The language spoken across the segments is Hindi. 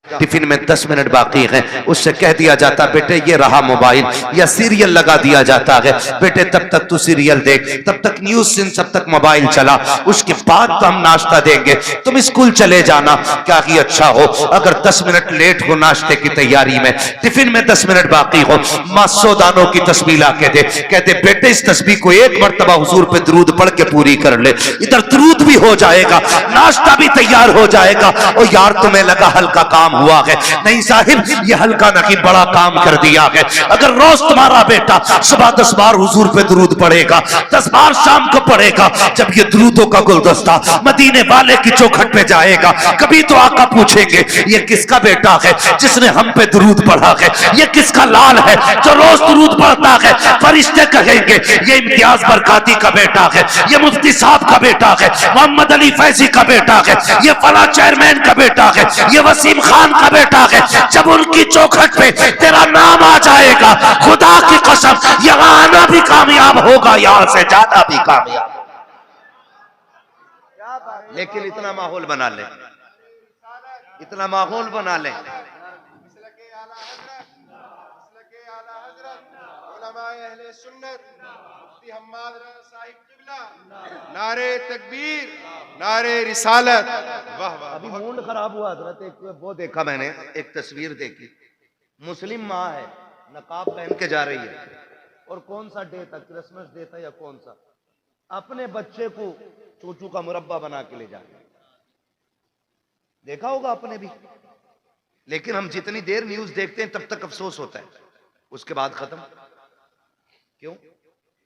टिफिन में 10 मिनट बाकी हैं, उससे कह दिया जाता बेटे ये रहा मोबाइल, या सीरियल लगा दिया जाता है, बेटे तब तक तू सीरियल देख, तब तक न्यूज सुन, तब तक मोबाइल चला, उसके बाद तो हम नाश्ता देंगे, तुम स्कूल चले जाना। क्या ही अच्छा हो अगर 10 मिनट लेट हो नाश्ते की तैयारी में, टिफिन में 10 मिनट बाकी हो, माँ 100 दानों की तस्बीह ला के दे, कहते बेटे इस तस्बीह को एक मरतबा हुजूर पे दरूद पढ़ के पूरी कर ले, इधर दरूद भी हो जाएगा, नाश्ता भी तैयार हो जाएगा। और यार तुम्हें लगा हल्का काम हुआ है, नहीं साहिब ये हल्का नहीं बड़ा काम कर दिया है। अगर रोज तुम्हारा बेटा सुबह 10 बार हुजूर पे दरूद पढ़ेगा, 10 बार शाम को पढ़ेगा, जब ये दरूदों का गुलदस्ता मदीने वाले की चौखट पे जाएगा, कभी तो आका पूछेंगे ये किसका बेटा है जिसने हम पे दरूद पढ़ा है, ये किसका लाल है जो रोज दरूद पढ़ता है। फरिश्ते कहेंगे ये इम्तियाज बरकाती का बेटा है, ये मुफ्ती साहब का बेटा है, मोहम्मद अली फैजी का बेटा है, ये फला चेयरमैन का बेटा है, ये वसीम खान का बेटा है। जब उनकी चौखट पे तेरा नाम आ जाएगा, खुदा की कसम यहाँ आना भी कामयाब होगा, यहाँ से ज्यादा भी कामयाब। लेकिन इतना माहौल बना ले, इतना माहौल बना ले, नारे तकबीर, नारे रिसालत। वाह वाह। अभी मूड खराब हुआ हजरत, एक वो देखा मैंने, एक तस्वीर देखी, मुस्लिम माँ है, नकाब पहन के जा रही है, और कौन सा डे था, क्रिसमस डे था या कौन सा, अपने बच्चे को चूचू का मुरब्बा बना के ले जा रही है। देखा होगा आपने भी। लेकिन हम जितनी देर न्यूज देखते हैं तब तक अफसोस होता है, उसके बाद खत्म। क्यों?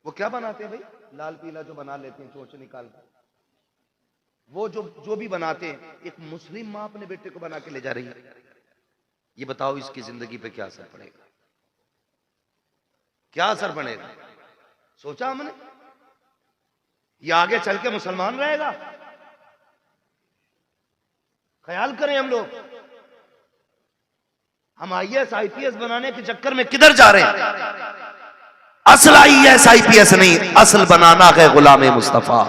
वो क्या बनाते हैं भाई, लाल पीला जो बना लेते हैं चोंच निकाल कर, वो जो भी बनाते हैं, एक मुस्लिम माँ अपने बेटे को बना के ले जा रही है। ये बताओ इसकी जिंदगी पे क्या असर पड़ेगा, क्या असर पड़ेगा? सोचा हमने ये आगे चल के मुसलमान रहेगा? ख्याल करें हम लोग, हम IAS IPS बनाने के चक्कर में किधर जा रहे हैं? असल IAS IPS नहीं, असल बनाना है गुलाम मुस्तफा।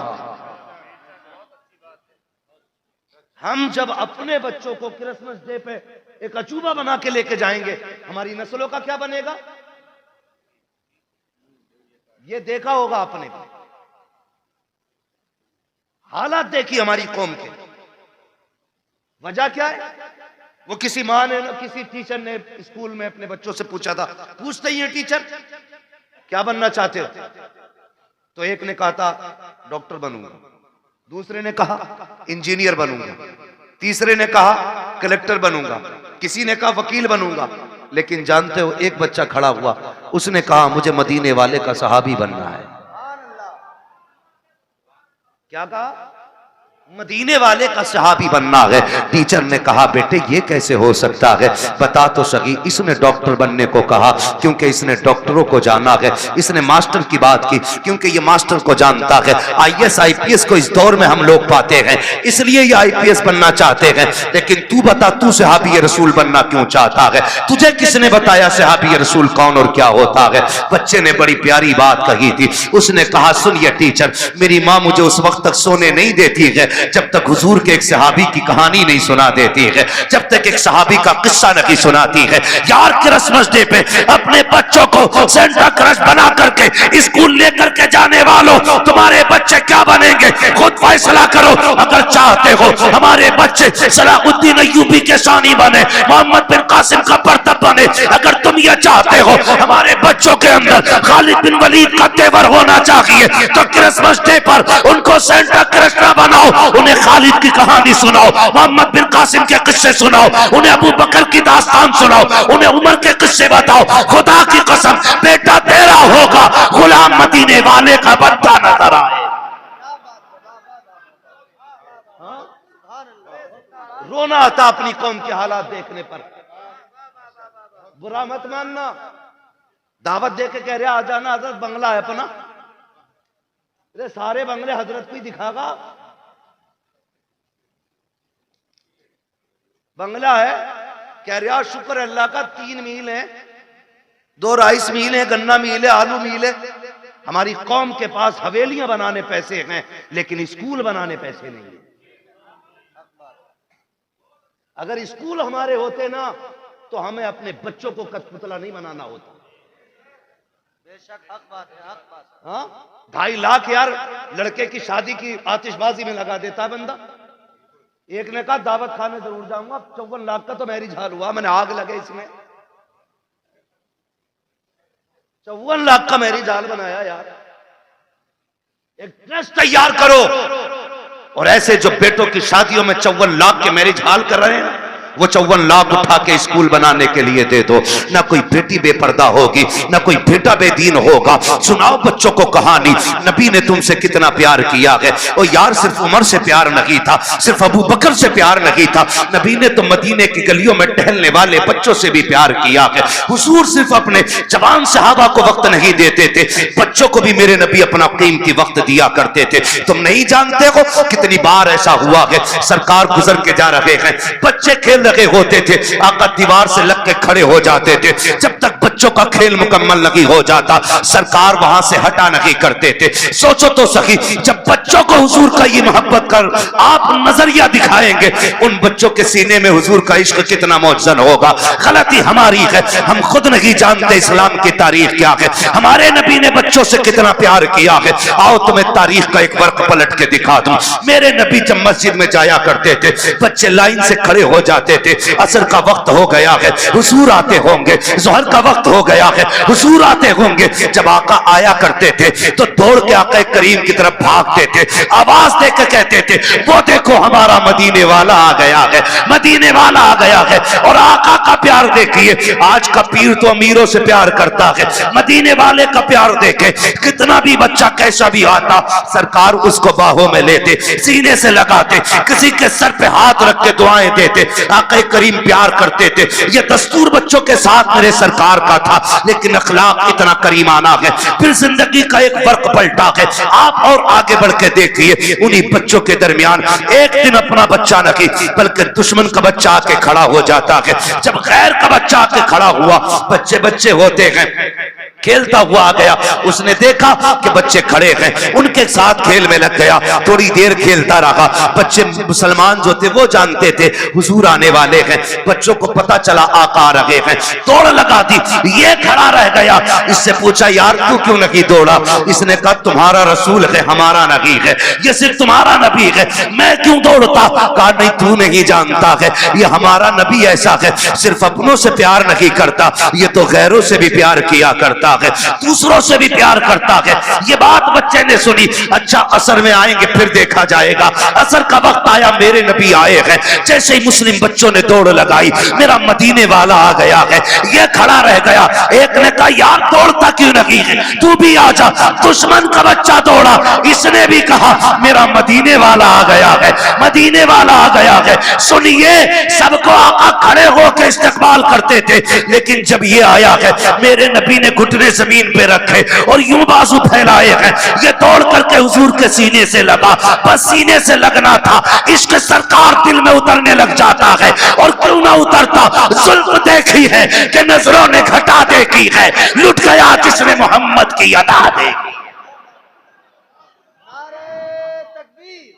हम जब अपने बच्चों को क्रिसमस डे पे एक अचूबा बना के लेके जाएंगे, हमारी नस्लों का क्या बनेगा? ये देखा होगा आपने, हालात देखी हमारी कौम के। वजह क्या है? वो किसी माँ ने, किसी टीचर ने स्कूल में अपने बच्चों से पूछा था, पूछते ही है टीचर क्या बनना चाहते हो? तो एक ने कहा था डॉक्टर बनूंगा, दूसरे ने कहा इंजीनियर बनूंगा, तीसरे ने कहा कलेक्टर बनूंगा, किसी ने कहा वकील बनूंगा। लेकिन जानते हो एक बच्चा खड़ा हुआ, उसने कहा मुझे मदीने वाले का सहाबी बनना है। क्या कहा? मदीने वाले का सहाबी बनना है। टीचर ने कहा बेटे ये कैसे हो सकता है, बता तो सही। इसने डॉक्टर बनने को कहा क्योंकि इसने डॉक्टरों को जाना है, इसने मास्टर की बात की क्योंकि ये मास्टर को जानता है। IAS IPS को इस दौर में हम लोग पाते हैं, इसलिए ये IPS बनना चाहते हैं। लेकिन तू बता, तू सहाबी रसूल बनना क्यों चाहता है? तुझे किसने बताया सहाबी रसूल कौन और क्या होता है? बच्चे ने बड़ी प्यारी बात कही थी, उसने कहा सुनिए टीचर, मेरी माँ मुझे उस वक्त तक सोने नहीं देती है जब तक हुजूर के एक सहाबी की कहानी नहीं सुना देती है, जब तक एक सहाबी का किस्सा नहीं सुनाती है। यार क्रिसमस डे पे अपने बच्चों को सेंटा क्रश बना करके स्कूल लेकर के जाने वालों, तुम्हारे बच्चे क्या बनेंगे खुद फैसला करो। अगर चाहते हो हमारे बच्चे सलाहुद्दीन अय्यूबी के शानी बने, मोहम्मद बिन कासिम का बर्तब बने, अगर तुम ये चाहते हो हमारे बच्चों के अंदर खालिद बिन वलीद का तेवर होना चाहिए, तो क्रिसमस डे पर उनको सेंटा क्रश ना बनाओ, उन्हें खालिद की कहानी सुनाओ, मोहम्मद बिन कासिम के किस्से सुनाओ, उन्हें अबू बकर की दास्तान सुनाओ, उन्हें उमर के किस्से बताओ। खुदा की कसम बेटा तेरा होगा, गुलाम मदीने वाले का बच्चा नजर आए। रोना आता अपनी कौम के हालात देखने पर। बुरा मत मानना, दावत दे के कह रहे आ जाना, हजरत बंगला है अपना, सारे बंगले हजरत को ही दिखागा। बंगला है, कह रहा शुक्र अल्लाह का 3 मील है, 2 राइस मील है, गन्ना मील है, आलू मील है। हमारी कौम के पास हवेलियां बनाने पैसे हैं लेकिन स्कूल बनाने पैसे नहीं है। अगर स्कूल हमारे होते ना तो हमें अपने बच्चों को कठपुतला नहीं बनाना होता। बेशक हक बात है, हक बात। हाँ, 2.5 लाख यार लड़के की शादी की आतिशबाजी में लगा देता है बंदा। एक ने कहा दावत खाने जरूर जाऊंगा, 54 लाख का तो मैरिज हाल हुआ, मैंने आग लगे इसमें। 54 लाख का मैरिज हाल बनाया यार। एक ट्रस्ट तैयार करो और ऐसे जो बेटों की शादियों में 54 लाख के मैरिज हाल कर रहे हैं वो 54 लाख उठा के स्कूल बनाने के लिए दे दो। ना कोई बेटी बेपर्दा होगी, ना कोई बेटा बेदीन होगा। सुनाओ बच्चों को कहानी, नबी ने तुमसे कितना प्यार किया है। और यार सिर्फ उमर से प्यार नहीं था, सिर्फ अबू बकर से प्यार नहीं था, नबी ने तो मदीने की गलियों में टहलने वाले बच्चों से भी प्यार किया है। हुजूर सिर्फ अपने जवान सहाबा को वक्त नहीं देते थे, बच्चों को भी मेरे नबी अपना कीमती वक्त दिया करते थे। तुम नहीं जानते हो कितनी बार ऐसा हुआ है, सरकार गुजर के जा रहे हैं, बच्चे खेल रहे होते थे, आका दीवार से लग के खड़े हो जाते थे। जब तक बच्चों का खेल मुकम्मल नहीं हो जाता सरकार वहां से हटा नहीं करते थे। सोचो तो सही, जब बच्चों को हुजूर का ये मोहब्बत कर आप नजरिया दिखाएंगे, उन बच्चों के सीने में हुजूर का इश्क कितना मौजन होगा। गलती हमारी है, हम खुद नहीं जानते इस्लाम की तारीख क्या है, हमारे नबी ने बच्चों से कितना प्यार किया है। आओ तुम्हें तारीख का एक वर्क पलट के दिखा दूं। मेरे नबी जब मस्जिद में जाया करते थे, बच्चे लाइन से खड़े हो जाते थे, असर का वक्त हो गया है, हुजूर आते होंगे, जोहर का वक्त हो गया है, हुजूर आते होंगे। जब आका आया करते थे तो दौड़ के आका करीम की तरफ भागते थे, आवाज देकर कहते थे वो देखो हमारा मदीने वाला आ गया है, मदीने वाला आ गया है। और आका का प्यार देखिए, आज का पीर तो अमीरों से प्यार करता है, मदीने वाले का प्यार देखे, कितना भी बच्चा कैसा भी आता सरकार उसको बाहों में लेते, सीने से लगाते, किसी के सर पे हाथ रख के दुआएं देते। आका करीम प्यार करते थे, ये दस्तूर बच्चों के साथ मेरे सरकार का था, लेकिन अखलाक इतना करीमाना है। फिर जिंदगी का एक फर्क पलटा है, आप और आगे बढ़ के देखिए, उन्हीं बच्चों के दरमियान एक दिन अपना बच्चा नहीं बल्कि दुश्मन का बच्चा आके खड़ा हो जाता है। जब गैर का बच्चा आके खड़ा हुआ, बच्चे बच्चे होते हैं, खेलता हुआ आ गया, उसने देखा कि बच्चे खड़े हैं, उनके साथ खेल में लग गया, थोड़ी देर खेलता रहा। बच्चे मुसलमान जो थे वो जानते थे हुजूर आने वाले हैं, बच्चों को पता चला आका आ रहे हैं, दौड़ लगा दी, ये खड़ा रह गया। इससे पूछा यार तू क्यों नहीं दौड़ा? इसने कहा तुम्हारा रसूल है हमारा नबी है, ये सिर्फ तुम्हारा नबी है, मैं क्यों दौड़ता? कहा नहीं तू नहीं जानता है, ये हमारा नबी ऐसा है, सिर्फ अपनों से प्यार नहीं करता, ये तो गैरों से भी प्यार किया करता है, दूसरों से भी प्यार करता है। ये बात बच्चे ने सुनी, अच्छा असर में आएंगे फिर देखा जाएगा। असर का वक्त आया, मेरे नबी आए हैं, जैसे ही मुस्लिम बच्चों ने दौड़ लगाई, मेरा मदीने वाला आ गया है, ये खड़ा रह गया। एक ने कहा यार दौड़ता क्यों नहीं है, तू भी आ जा। दुश्मन का बच्चा दौड़ा, इसने भी कहा मेरा मदीने वाला आ गया है, मदीने वाला आ गया है। सुनिए, सबको आका खड़े होकर इस्तकबाल करते थे, लेकिन जब ये आया है मेरे नबी ने घुटने जमीन पे रखे और यूं बाजू फैलाए हैं, ये दौड़ करके हुजूर के सीने से लगा, बस सीने से लगना था, इश्क सरकार दिल में उतरने लग जाता है। और क्यों ना उतरता, जुल्म देखी है कि नजरों ने घटा देखी है, लुट गया जिसने मोहम्मद की अदा देखी। नारे तकबीर,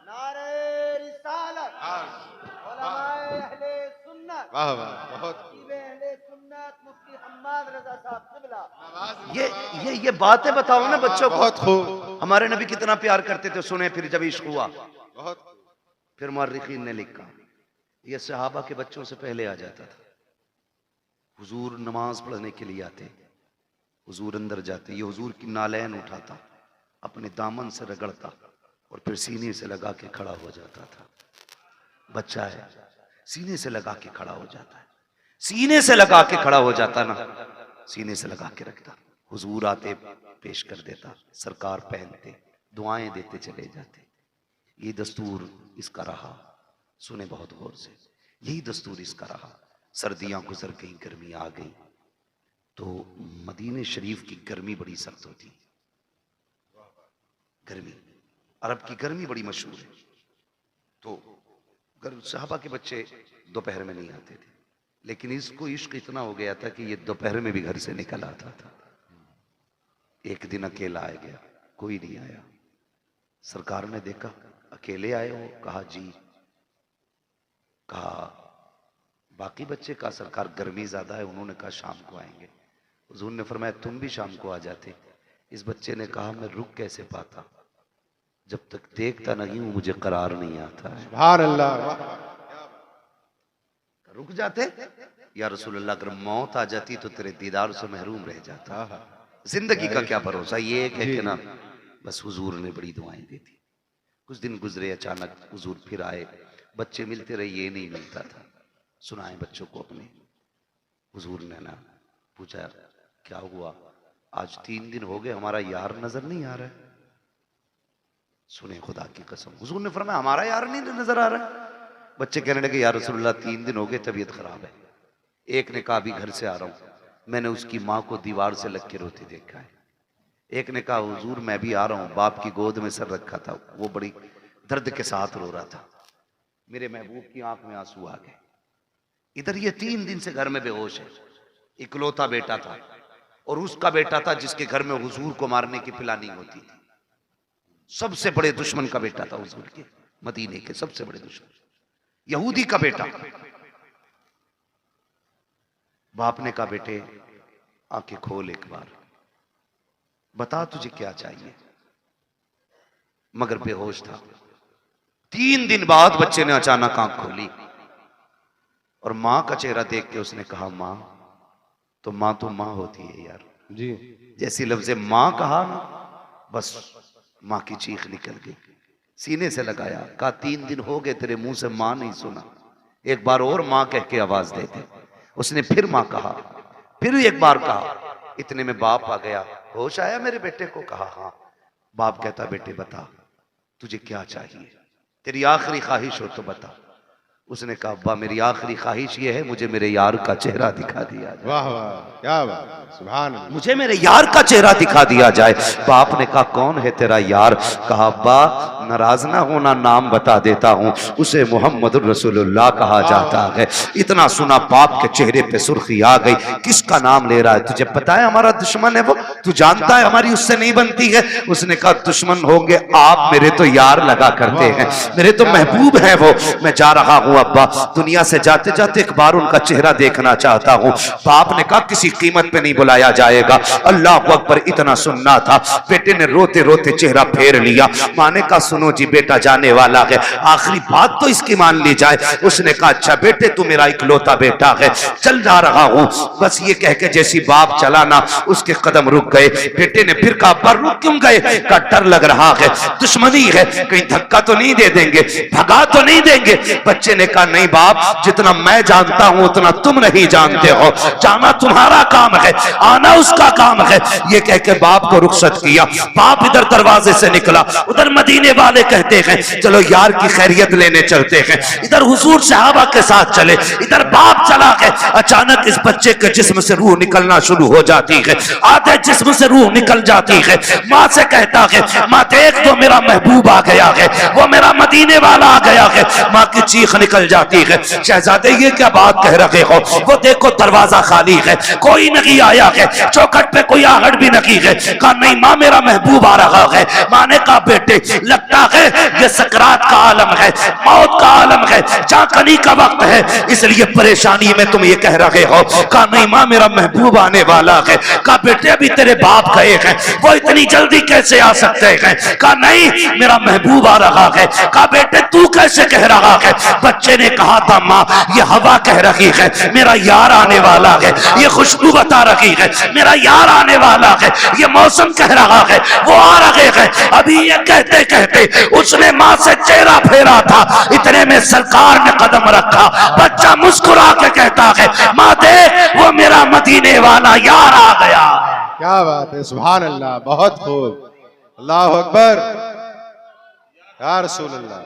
नारे रिसालत, उलमाए अहले सुन्नत, वाह वाह, बहुत अहले सुन्नत, मुफ्ती हम्माद रजा साहब क़िबला। ये बातें बताओ ना बच्चों को, बहुत खूब, हमारे नबी कितना प्यार करते थे। सुने फिर जब इश्क हुआ, बहुत फिर मुअर्रिखीन ने लिखा ये सहाबा के बच्चों से पहले आ जाता था। हुजूर नमाज पढ़ने के लिए आते, हुजूर अंदर जाते, ये हुजूर की नालैन उठाता, अपने दामन से रगड़ता और फिर सीने से लगा के खड़ा हो जाता था। बच्चा है, सीने से लगा के खड़ा हो जाता है, सीने से लगा के खड़ा हो जाता ना, सीने से लगा के रखता। हुजूर आते पेश कर देता, सरकार पहनते, दुआएं देते चले जाते। ये दस्तूर इसका रहा, सुने बहुत गौर से, यही दस्तूर इसका रहा। सर्दियां गुजर गई, गर्मी आ गई, तो मदीने शरीफ की गर्मी बड़ी सख्त होती। गर्मी, अरब की गर्मी बड़ी मशहूर है। तो सहाबा के बच्चे दोपहर में नहीं आते थे, लेकिन इसको इश्क इतना हो गया था कि ये दोपहर में भी घर से निकल आता था। एक दिन अकेला आ गया, कोई नहीं आया। सरकार ने देखा अकेले आए हो, कहा जी। कहा बाकी बच्चे का सरकार गर्मी ज्यादा है, उन्होंने कहा शाम को आएंगे। हुजूर ने फरमाया तुम भी शाम को आ जाते। इस बच्चे ने कहा मैं रुक कैसे पाता, जब तक देखता नहीं हूं मुझे करार नहीं आता है। सुभान अल्लाह, वाह। रुक जाते या रसूल अल्लाह, अगर मौत आ जाती तो तेरे दीदार से महरूम रह जाता। जिंदगी का क्या भरोसा, ये एक है कि ना। बस हुजूर ने बड़ी दुआएं दी थी। कुछ दिन गुजरे, अचानक हुजूर फिर आए, बच्चे मिलते रहे, ये नहीं मिलता था। सुनाए बच्चों को अपने। हुजूर ने ना पूछा क्या हुआ, आज 3 दिन हो गए हमारा यार नजर नहीं आ रहा है। सुने खुदा की कसम, हुजूर ने फरमाया हमारा यार नहीं नजर आ रहा है। बच्चे कहने लगे या रसूलल्लाह 3 दिन हो गए तबीयत खराब है। एक ने कहा अभी घर से आ रहा हूं, मैंने उसकी माँ को दीवार से लग के रोते देखा है। एक ने कहा हुजूर मैं भी आ रहा हूं, बाप की गोद में सर रखा था, वो बड़ी दर्द के साथ रो रहा था, मेरे महबूब की आंख में आंसू आ गए। इधर ये 3 दिन से घर में बेहोश है। इकलौता बेटा था, और उसका बेटा था जिसके घर में हुजूर को मारने की प्लानिंग होती थी। सबसे बड़े दुश्मन का बेटा था हुजूर के, मदीने के सबसे बड़े दुश्मन, यहूदी का बेटा। बाप ने कहा बेटे आंखें खोल एक बार, बता तुझे क्या चाहिए। मगर बेहोश था। 3 दिन बाद बच्चे ने अचानक आंख खोली और मां का चेहरा देख के उसने कहा मां तो मां होती है यार जी। जैसी लफ्ज़े मां कहा ना, बस मां की चीख निकल गई। सीने से लगाया, कहा 3 दिन हो गए तेरे मुंह से मां नहीं सुना, एक बार और मां कह के आवाज दे दे। उसने फिर मां कहा, फिर एक बार कहा। इतने में बाप आ गया, होश आया मेरे बेटे को? कहा हाँ। बाप कहता बेटे बता तुझे क्या चाहिए, तेरी आखिरी ख्वाहिश हो तो बता। उसने कहा अब्बा मेरी आखिरी ख्वाहिश ये है मुझे मेरे यार का चेहरा दिखा दिया जाए। वाह वाह, क्या बात, सुभान अल्लाह। मुझे मेरे यार का चेहरा दिखा दिया जाए। बाप ने कहा कौन है तेरा यार? कहा अब्बा नाराज ना होना, नाम बता देता हूँ, उसे मोहम्मद रसूलुल्लाह कहा जाता है। इतना सुना बाप के चेहरे पे सुर्खी आ गई। किसका नाम ले रहा है? तुझे पता है हमारा दुश्मन है वो, तू जानता है हमारी उससे नहीं बनती है। उसने कहा दुश्मन होंगे आप, मेरे तो यार लगा करते हैं, मेरे तो महबूब है वो। मैं जा रहा हूँ अब्बा, दुनिया से जाते जाते एक बार उनका चेहरा देखना चाहता हूँ। बाप ने कहा किसी कीमत पे नहीं बुलाया जाएगा। अल्लाह अकबर, इतना सुनना था। बेटे ने रोते रोते चेहरा फेर लिया। माँ ने कहा सुनो जी बेटा जाने वाला है, आखिरी बात तो इसकी मान ली जाए। उसने कहा अच्छा बेटे तू मेरा इकलौता बेटा है, चल जा रहा हूँ। बस ये कह के जैसी बाप चला ना, उसके कदम रुक गए। बेटे ने फिर कहा पर रुक क्यों गए? का डर लग रहा है, दुश्मनी है, कहीं धक्का तो नहीं दे देंगे, भगा तो नहीं देंगे। बच्चे ने कहा नहीं बाप, जितना मैं जानता हूं उतना तुम नहीं जानते हो, जाना तुम्हारा काम है, आना उसका काम है। ये कह के बाप को रुखसत किया। बाप इधर दरवाजे से निकला, उधर मदीने वाले कहते हैं चलो यार की खैरियत लेने चलते हैं। इधर हुजूर सहाबा के साथ चले, इधर बाप चला गया। अचानक इस बच्चे के जिस्म से रूह निकलना शुरू हो जाती है, आधे जिस्म से रूह निकल जाती है। माँ से कहता है माँ देख तो मेरा महबूब आ गया है, वो मेरा मदीने वाला आ गया है। माँ की चीख निकल जाती है, शहजादे ये क्या बात कह रहे हो? वो देखो दरवाजा खाली है, कोई नहीं आया है, चौखट पे कोई आहट भी नहीं है। कहा नहीं माँ मेरा महबूब आ रहा है। माँ ने कहा बेटे लगता है ये सकरात का आलम है, मौत का आलम है, चाकनी का वक्त है, इसलिए परेशानी में तुम ये कह रहे हो। कहा नहीं माँ मेरा महबूब आने वाला है। कहा बेटे अभी तेरे बाप गए हैं, वो इतनी जल्दी कैसे आ सकते हैं? कहा नहीं मेरा महबूब आ रहा है। कहा बेटे तू कैसे कह रहा है? बच्चे ने कहा था माँ ये हवा कह रही है मेरा यार आने वाला है, ये खुशबू बता रही है मेरा यार आने वाला है, ये मौसम कह रहा है वो आ रहे हैं। अभी ये कहते कहते उसने माँ से चेहरा फेरा था, इतने में सरकार ने कदम रखा। बच्चा मुस्कुरा के कहता है माँ देख वो मेरा मदीने वाला यार आ गया। क्या बात है, सुभान अल्लाह, बहुत खूब, अल्लाह अकबर, या रसूल अल्लाह,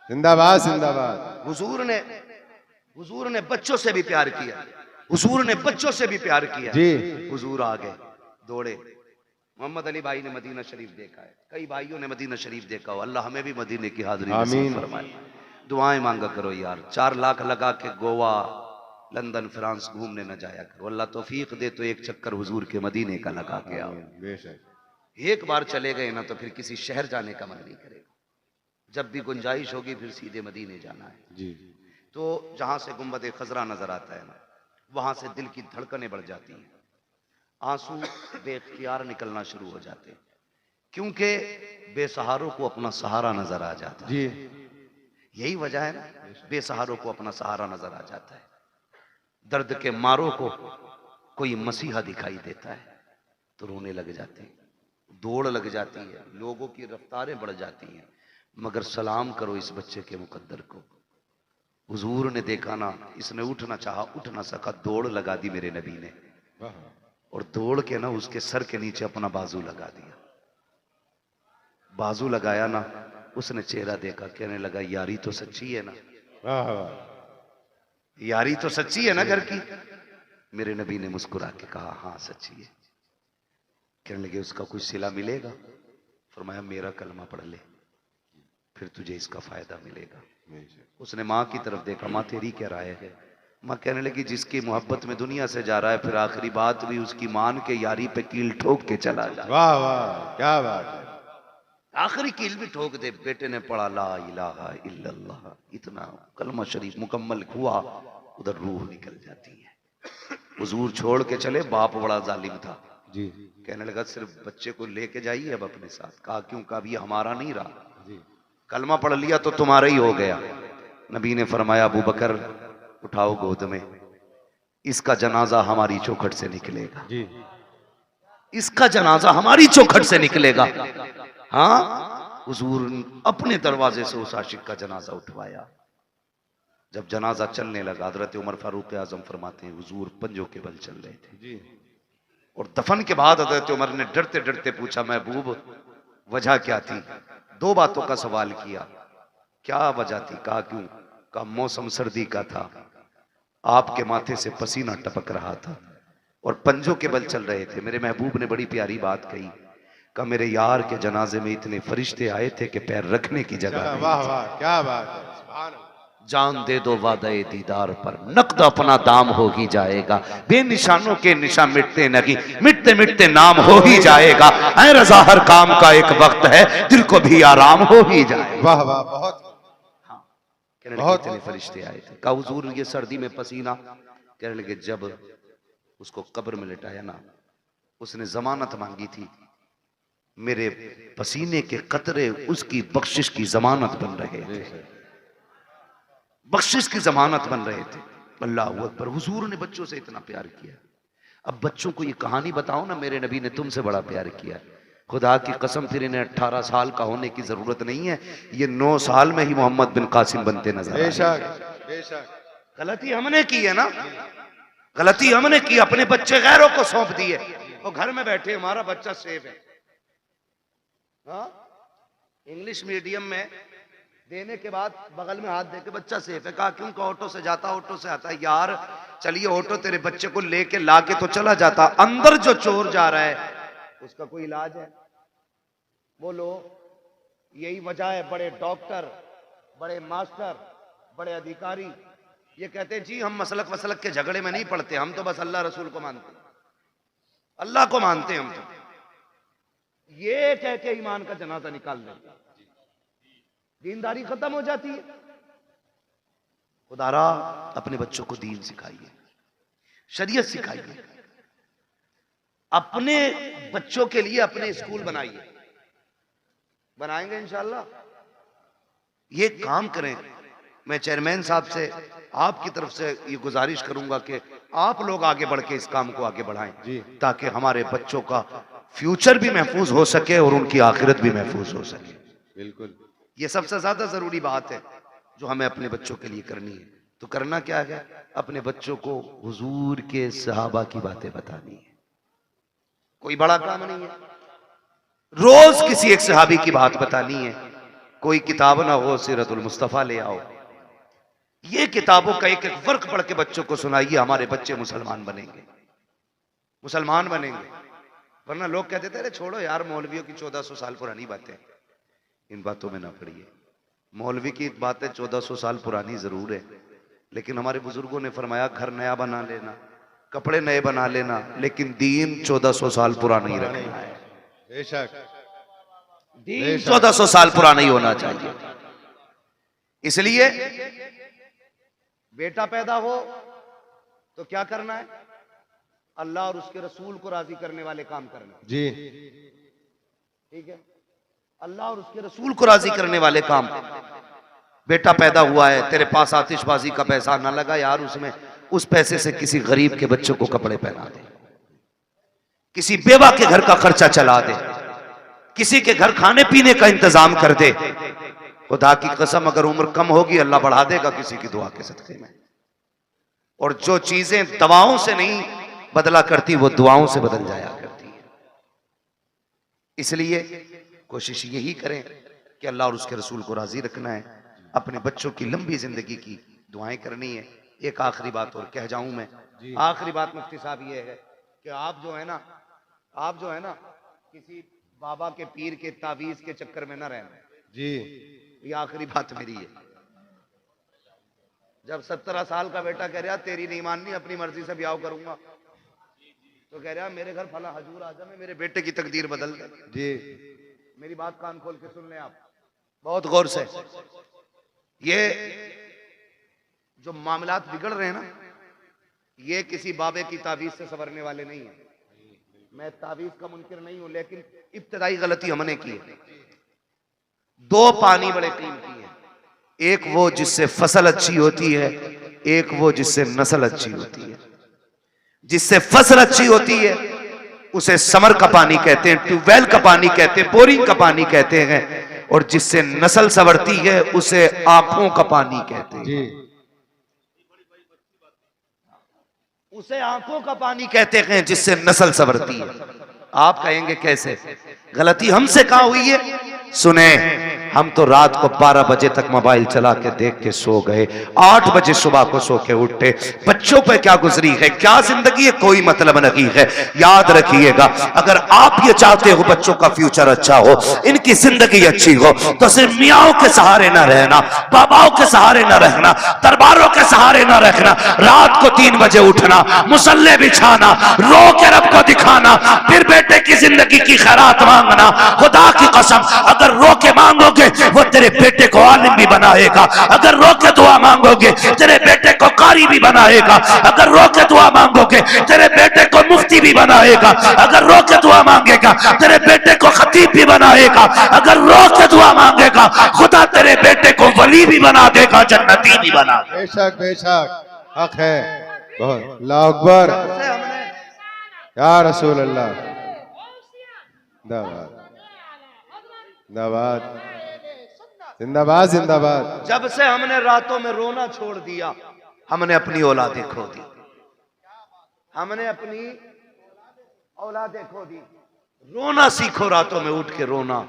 जिंदाबाद जिंदाबाद। हुजूर ने बच्चों से भी प्यार किया, हुजूर ने बच्चों से भी प्यार किया जी। हुजूर आ गए दौड़े। मोहम्मद अली भाई ने मदीना शरीफ देखा है, कई भाइयों ने मदीना शरीफ देखा हो। अल्लाह हमें भी मदीने की हाजिरी नसीब फरमाए। दुआएं मांगा करो यार, 4 लाख लगा के गोवा लंदन फ्रांस घूमने न जाया करो। अल्लाह तौफीक दे तो एक चक्कर हुजूर के मदीने का लगा के आओ। बेशक। एक बार चले गए ना तो फिर किसी शहर जाने का मन नहीं करेगा। जब भी गुंजाइश होगी फिर सीधे मदीने जाना है। जी तो जहां से गुंबद खजरा नजर आता है ना, वहां से दिल की धड़कनें बढ़ जाती हैं, आंसू बेख्तियार निकलना शुरू हो जाते हैं, क्योंकि बेसहारों को अपना सहारा नजर आ जाता है। जी यही वजह है ना, बेसहारों को अपना सहारा नजर आ जाता है। दर्द के मारों को कोई मसीहा दिखाई देता है तो रोने लग जाते हैं, दौड़ लग जाती है, लोगों की रफ्तारें बढ़ जाती हैं। मगर सलाम करो इस बच्चे के मुकद्दर को। हुजूर ने देखा ना, इसने उठना चाहा, उठ ना सका, दौड़ लगा दी मेरे नबी ने, वाह और दौड़ के ना उसके सर के नीचे अपना बाजू लगा दिया। बाजू लगाया ना, उसने चेहरा देखा, कहने लगा यारी तो सच्ची है ना, वाह वाह यारी तो सच्ची है ना घर की। मेरे नबी ने मुस्कुरा के कहा हाँ सच्ची है। कहने लगे उसका कुछ सिला मिलेगा? फरमाया मेरा कलमा पढ़ ले, फिर तुझे इसका फायदा मिलेगा। उसने माँ की तरफ देखा, माँ तेरी क्या राय है? माँ कहने लगी जिसकी मोहब्बत में दुनिया से जा रहा है, फिर आखिरी बात भी उसकी मान के यारी पे कील ठोक के चला जाए। वाह वाह क्या बात है। आखिरी कील भी ठोक दे। बेटे ने पढ़ा ला इलाहा इल्लल्लाह, इतना कलमा शरीफ मुकम्मल हुआ, उधर रूह निकल जाती है। हुजूर छोड़ के चले, बाप बड़ा जालिम था। जी कहने लगा सिर्फ बच्चे को लेके जाइए अब अपने साथ। कहा क्यों? कहा ये हमारा नहीं रहा, जी कलमा पढ़ लिया तो तुम्हारा ही हो गया। नबी ने फरमाया अबू बकर उठाओ गोद में, इसका जनाजा हमारी चौखट से निकलेगा, जी इसका जनाजा हमारी चौखट से निकलेगा। हाँ, हुजूर अपने दरवाजे से उस आशिक का जनाजा उठवाया। जब जनाजा चलने लगा, हजरत उमर फारूक आजम फरमाते हैं हुजूर पंजों के बल चल रहे थे। जी और दफन के बाद हजरत उमर ने डरते डरते पूछा महबूब वजह क्या थी? दो बातों का सवाल किया। क्या वजह थी? कहा क्यों? कहा मौसम सर्दी का था, आपके माथे से पसीना टपक रहा था और पंजों के बल चल रहे थे। मेरे महबूब ने बड़ी प्यारी बात कही, कहा मेरे यार के जनाजे में इतने फरिश्ते आए थे कि पैर रखने की जगह नहीं। वाह वाह क्या बात है। सुभान अल्लाह। जान दे दो वादे दीदार पर, नकद अपना दाम हो ही जाएगा। बेनिशानों के निशान मिटते नहीं, मिटते मिटते नाम हो ही जाएगा। ऐ रजा हर काम का एक वक्त है, दिल को भी आराम हो ही जाएगा। वाह वाह बहुत कहने लगे इतने फरिश्ते आए थे। कहा हुजूर ये सर्दी में पसीना? कहने लगे जब उसको कब्र में लिटाया ना, उसने जमानत मांगी थी, मेरे पसीने के कतरे उसकी बख्शिश की जमानत बन रहे थे, बख्शिश की जमानत बन रहे थे। अल्लाह अकबर। हुजूर ने बच्चों से इतना प्यार किया। अब बच्चों को ये कहानी बताओ ना, मेरे नबी ने तुमसे बड़ा प्यार किया। खुदा की कसम फिर इन्हें 18 साल का होने की जरूरत नहीं है, ये 9 साल में ही मोहम्मद बिन कासिम बनते नजर आए। बेशक बेशक। गलती हमने की है ना, गलती हमने की, अपने बच्चे गैरों को सौंप दिए और घर में बैठे हमारा बच्चा सेफ है। हाँ? इंग्लिश मीडियम में देने के बाद बगल में हाथ देके बच्चा सेफ है। कहा क्यों? का ऑटो से जाता, ऑटो से आता। यार चलिए ऑटो तेरे बच्चे को लेके लाके तो चला जाता, अंदर जो चोर जा रहा है उसका कोई इलाज है? बोलो। यही वजह है बड़े डॉक्टर, बड़े मास्टर, बड़े अधिकारी ये कहते हैं जी हम मसलक वसलक के झगड़े में नहीं पड़ते, हम तो बस अल्लाह रसूल को मानते, अल्लाह को मानते हैं हम तो। ये कह के ईमान का जनाजा निकाल देंगे, दीनदारी खत्म हो जाती है। खुदारा अपने बच्चों को दीन सिखाइए, शरीयत सिखाइए, अपने बच्चों के लिए अपने स्कूल बनाइए। बनाएंगे इंशाल्लाह। ये काम करें। मैं चेयरमैन साहब से आपकी तरफ से ये गुजारिश करूंगा कि आप लोग आगे बढ़ के इस काम को आगे बढ़ाएं, ताकि हमारे बच्चों का फ्यूचर भी महफूज हो सके और उनकी आखिरत भी महफूज हो सके। बिल्कुल ये सबसे ज्यादा जरूरी बात है जो हमें अपने बच्चों के लिए करनी है। तो करना क्या है? अपने बच्चों को हुजूर के सहाबा की बातें बतानी है। कोई बड़ा काम नहीं है, रोज किसी एक सहाबी की बात बतानी है। कोई किताब ना हो, सीरतुल मुस्तफा ले आओ, ये किताबों का एक एक वर्क पढ़ के बच्चों को सुनाइए। हमारे बच्चे मुसलमान बनेंगे, मुसलमान बनेंगे। वरना लोग कहते थे अरे छोड़ो यार मौलवियों की 1400 साल पुरानी बातें, इन बातों में ना पड़िए। मौलवी की बातें 1400 साल पुरानी जरूर है, लेकिन हमारे बुजुर्गों ने फरमाया घर नया बना लेना, कपड़े नए बना लेना, लेकिन दीन 1400 साल पुराना ही रखना है। बेशक। दीन 1400 साल पुराना ही होना चाहिए। इसलिए बेटा पैदा हो तो क्या करना है? अल्लाह और उसके रसूल को राजी करने वाले काम करना है। जी ठीक है, अल्लाह और उसके रसूल को राजी करने वाले काम। बेटा पैदा हुआ है, तेरे पास आतिशबाजी का पैसा ना लगा यार, उसमें उस पैसे से किसी गरीब के बच्चों को कपड़े पहना दे, किसी बेवा के घर का खर्चा चला दे, किसी के घर खाने पीने का इंतजाम कर दे। खुदा की कसम अगर उम्र कम होगी अल्लाह बढ़ा देगा किसी की दुआ के सदके में। और जो चीजें दवाओं से नहीं बदला करती वो दुआओं से बदल जाया करती है। इसलिए कोशिश यही करें कि अल्लाह और उसके रसूल को राजी रखना है, अपने बच्चों की लंबी जिंदगी की दुआएं करनी है। एक आखिरी बात और कह जाऊं मैं, आखिरी बात मुफ्ती साहब ये है कि आप जो है ना किसी बाबा के पीर के तावीज के चक्कर में ना रहना जी। ये आखिरी बात मेरी है। जब 17 साल का बेटा कह रहा तेरी नहीं माननी, अपनी मर्जी से ब्याह करूंगा, तो कह रहा मेरे घर फला हजूर आजा, मैं मेरे बेटे की तकदीर बदल दे। जी मेरी बात कान खोल के सुन लें आप बहुत गौर से। ये जो मामलात बिगड़ रहे हैं ना, ये किसी बाबे की तावीज से संवरने वाले नहीं है। मैं तावीज का मुनकिर नहीं हूं, लेकिन इब्तदाई गलती हमने की है। दो पानी बड़े कीमती हैं, एक वो जिससे फसल अच्छी होती है, एक वो जिससे नस्ल अच्छी होती है। जिससे फसल अच्छी होती है उसे समर का पानी कहते हैं, ट्यूबवेल का पानी कहते हैं, बोरिंग का पानी कहते हैं। और जिससे नस्ल संवरती है उसे आंखों का पानी कहते हैं। जी उसे आंखों का पानी कहते हैं जिससे नस्ल संवरती है। आप कहेंगे कैसे? गलती हमसे कहां हुई है? सुने, हम तो रात को 12 बजे तक मोबाइल चला के देख के सो गए, 8 बजे सुबह को सो के उठे। बच्चों पे क्या गुजरी है, क्या जिंदगी है, कोई मतलब नहीं है। याद रखिएगा, अगर आप ये चाहते हो बच्चों का फ्यूचर अच्छा हो, इनकी जिंदगी अच्छी हो, तो सिर्फ मियाओं के सहारे ना रहना, बाबाओं के सहारे ना रहना, दरबारों के सहारे ना रखना। रात को 3 बजे उठना, मुसल्ले बिछाना, रो के रब को दिखाना, फिर बेटे की जिंदगी की खैरात मांगना। खुदा की कसम अगर रो के मांगोगे वो तेरे बेटे को आलिम भी बनाएगा, अगर रो के दुआ मांगोगे तेरे बेटे को कारी भी बनाएगा, अगर रो के दुआ मांगोगे तेरे बेटे को मुफ्ती भी बनाएगा, अगर रो के दुआ मांगेगा तेरे बेटे को खतीब भी बनाएगा, अगर रो के दुआ मांगेगा खुदा तेरे बेटे को वली भी बना देगा, जन्नती भी बना देगा। बेशक बेशक हक है बहुत। अल्लाह अकबर या रसूल अल्लाह। जिंदाबाद जिंदाबाद जिंदाबाद जिंदाबाद। जब से हमने रातों में रोना छोड़ दिया, हमने अपनी औलादें खो दी, हमने अपनी औलादें खो दी। रोना सीखो, रातों में उठ के रोना।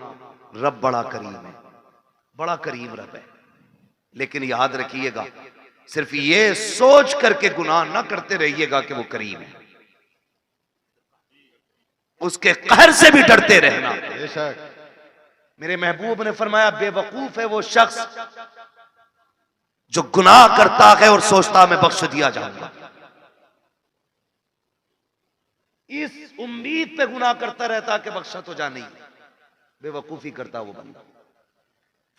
रब बड़ा करीम है, बड़ा करीम रब है। लेकिन याद रखिएगा, सिर्फ ये सोच करके गुनाह ना करते रहिएगा कि वो करीम है, उसके कहर से भी डरते रहना। बेशक मेरे महबूब ने फरमाया, बेवकूफ है वो शख्स जो गुनाह करता है और सोचता मैं बख्श दिया जाऊंगा। इस उम्मीद पे गुनाह करता रहता कि बख्शा तो जा नहीं, बेवकूफी करता वो बंदा।